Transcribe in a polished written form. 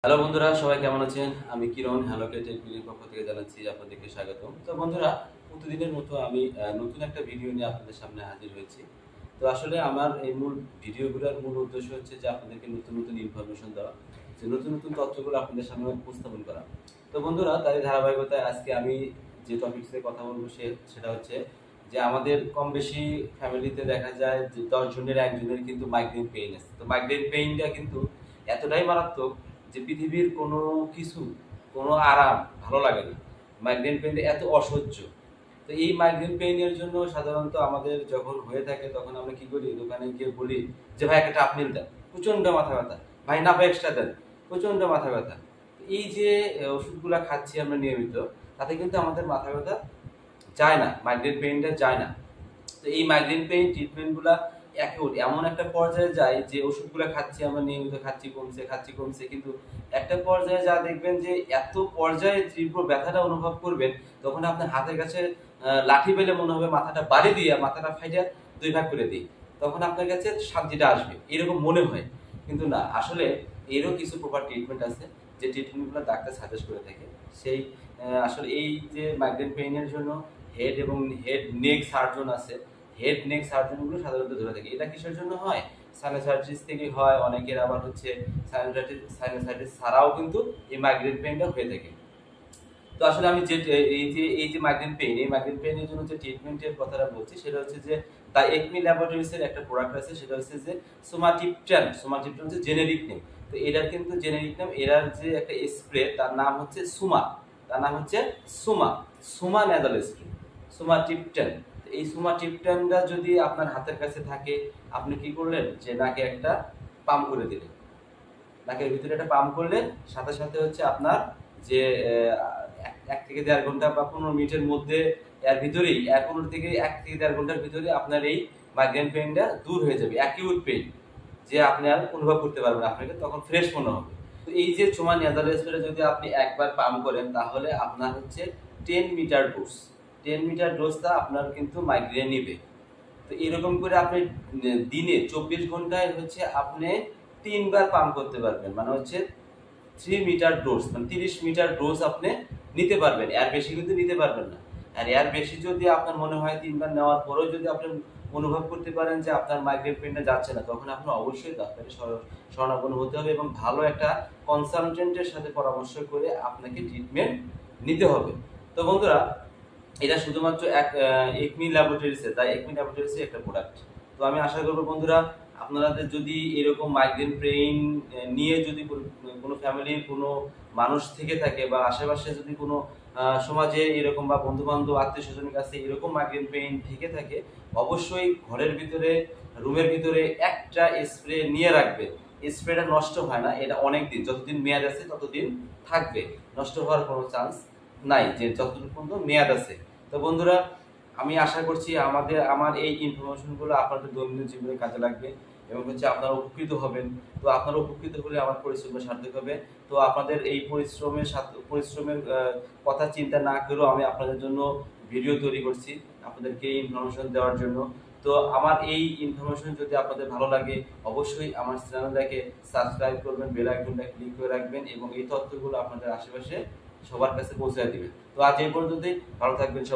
Hello বন্ধুরা, সবাই কেমন আছেন? আমি কিরণ, হ্যালো টেকনিকের পক্ষ থেকে জানাচ্ছি আপনাদেরকে স্বাগতম। তো বন্ধুরা, প্রতিদিনের মতো আমি নতুন একটা ভিডিও নিয়ে আপনাদের সামনে হাজির হয়েছি। তো আসলে আমার এই মূল ভিডিওগুলোর মূল উদ্দেশ্য হচ্ছে যে আপনাদেরকে নতুন নতুন ইনফরমেশন দেওয়া, যে নতুন নতুন তথ্যগুলো আপনাদের সামনে উপস্থাপন করা। তো বন্ধুরা, তারই ধারাবাহিকতায় আজকে আমি যে টপিকস নিয়ে কথা বলবো সেটা হচ্ছে যে আমাদের কম বেশি ফ্যামিলিতে দেখা যায় যে 10 জনের একজনের কিন্তু মাইগ্রেন পেইন আছে। তো মাইগ্রেন পেইনটা কিন্তু এতটাই মারাত্মক যে পৃথিবীর কোনো কিছু, কোনো আরাম ভালো লাগে না। মাইগ্রেন পেইন এত অসহ্য। তো এই মাইগ্রেন পেইনের জন্য সাধারণত আমাদের যখন হয়ে থাকে তখন আমরা কি করি, দোকানে গিয়ে বলি যে ভাই একটা আপনিল দেন, প্রচন্ড মাথা ব্যথা, ভাই নাপা এক্সট্রা দেন, প্রচন্ড মাথা ব্যথা। এই যে ওষুধগুলা খাচ্ছি আমরা নিয়মিত, তাতে কিন্তু আমাদের মাথা ব্যথা যায় না, মাইগ্রেন পেইনটা যায় না। তো এই মাইগ্রেন পেইন ট্রিটমেন্টগুলা এমন একটা পর্যায়ে যায় যে ওষুধগুলো খাচ্ছি, আমরা নিয়মিত খাচ্ছি কমছে, কিন্তু একটা পর্যায়ে যা দেখবেন যে এত পর্যায়ে তীব্র ব্যথাটা অনুভব করবেন, তখন আপনার হাতের কাছে লাঠি পেলে মনে হবে মাথাটা বাড়ি দিয়ে মাথাটা ফাইটা দুই ভাগ করে দিই, তখন আপনার কাছে শান্তিটা আসবে, এরকম মনে হয়। কিন্তু না, আসলে এরও কিছু প্রপার ট্রিটমেন্ট আছে, যে ট্রিটমেন্টগুলো ডাক্তার সাজেস্ট করে থাকে। সেই আসলে এই যে মাইগ্রেন পেইনের জন্য হেড নেক সার্জন আছে, হেড নেক সার্জনগুলো সাধারণত ধরে থাকে। এটা কিসের জন্য হয়? সাইনোসাইটিস থেকে হয়, অনেকের আবার হচ্ছে সাইনোসাইটিস ছাড়াও কিন্তু এই মাইগ্রেন পেইনটা হয়ে থাকে। তো আসলে আমি যে এই যে মাইগ্রেন পেইন, এই মাইগ্রেন পেইনের জন্য যে ট্রিটমেন্টের কথাটা বলছি সেটা হচ্ছে যে দ্য একমি ল্যাবরেটরিজ এর একটা প্রোডাক্ট আছে, সেটা হচ্ছে যে সোমাটিপট্যান হচ্ছে জেনেরিক নেম। তো এটার কিন্তু জেনেরিক নেম, এরার যে একটা স্প্রে তার নাম হচ্ছে সুমা সুমা নেজাল স্প্রে, সোমাটিপট্যান। এই সোমাটিপট্যানটা যদি আপনার হাতের কাছে থাকে, আপনি কি করলেন যে নাকে একটা পাম্প করে দিলেন, নাকের ভিতরে একটা পাম্প করলেন, সাথে সাথে হচ্ছে আপনার যে 1 থেকে 1.5 ঘন্টা বা 15 মিনিটের মধ্যে, এর ভিতরেই 1 থেকে 1.5 ঘন্টার ভিতরে আপনার এই মাইগ্রেন পেইনটা দূর হয়ে যাবে, অ্যাকিউট পেইন যে আপনি আর অনুভব করতে পারবেন, আপনাকে তখন ফ্রেশ মনে হবে। তো এই যে চোমা নেজাল স্প্রে যদি আপনি একবার পাম্প করেন, তাহলে আপনার হচ্ছে 10 মিটার ডোজটা আপনার কিন্তু মাইগ্রেন নিবে। তো এরকম করে আপনি দিনে 24 ঘন্টায় হচ্ছে আপনি 3 বার পাম্প করতে পারবেন, মানে হচ্ছে 3 মিটার ডোজ, মানে 30 মিটার ডোজ আপনি নিতে পারবেন, এর বেশি কিন্তু নিতে পারবেন না। আর এর বেশি যদি আপনার মনে হয় 3 বার নেওয়ার পরেও যদি আপনি অনুভব করতে পারেন যে আপনার মাইগ্রেন পেইনটা যাচ্ছে না, তখন আপনি অবশ্যই ডাক্তারের শরণাপন্ন হতে হবে এবং ভালো একটা কনসালটেন্টের সাথে পরামর্শ করে আপনাকে ট্রিটমেন্ট নিতে হবে। তো বন্ধুরা, এটা শুধুমাত্র একমি ল্যাবরেটরিজের, তাই একমি ল্যাবরেটরিজের একটা প্রোডাক্ট। তো আমি আশা করবো বন্ধুরা, আপনাদের যদি এরকম মাইগ্রেন পেইন নিয়ে যদি কোনো ফ্যামিলির কোনো মানুষ থেকে থাকে, বা আশেপাশে যদি কোনো সমাজে এরকম বা বন্ধু বান্ধব আত্মীয় স্বজনের কাছে এরকম মাইগ্রেন পেইন থেকে থাকে, অবশ্যই ঘরের ভিতরে, রুমের ভিতরে একটা স্প্রে নিয়ে রাখবে। স্প্রেটা নষ্ট হয় না, এটা অনেক দিন, যতদিন মেয়াদ আছে ততদিন থাকবে, নষ্ট হওয়ার কোনো চান্স নাই, যে যতটুকু পর্যন্ত মেয়াদ আছে। তো বন্ধুরা, আমি আশা করছি আমার এই ইনফরমেশনগুলো আপনাদের দৈনন্দিন জীবনে কাজে লাগবে এবং হচ্ছে আপনারা উপকৃত হবেন। তো আপনারা উপকৃত হলে আমার পরিশ্রমের সার্থক হবে। তো আপনাদের এই পরিশ্রমের কথা চিন্তা না করেও আমি আপনাদের জন্য ভিডিও তৈরি করছি, আপনাদেরকে এই ইনফরমেশন দেওয়ার জন্য। তো আমার এই ইনফরমেশন যদি আপনাদের ভালো লাগে, অবশ্যই আমার চ্যানেলটাকে সাবস্ক্রাইব করবেন, বেল আইকনটা ক্লিক করে রাখবেন এবং এই তথ্যগুলো আপনাদের আশেপাশে সবার কাছে পৌঁছে দিবেন। তো আজ এই পর্যন্তই, ভালো থাকবেন সবাই।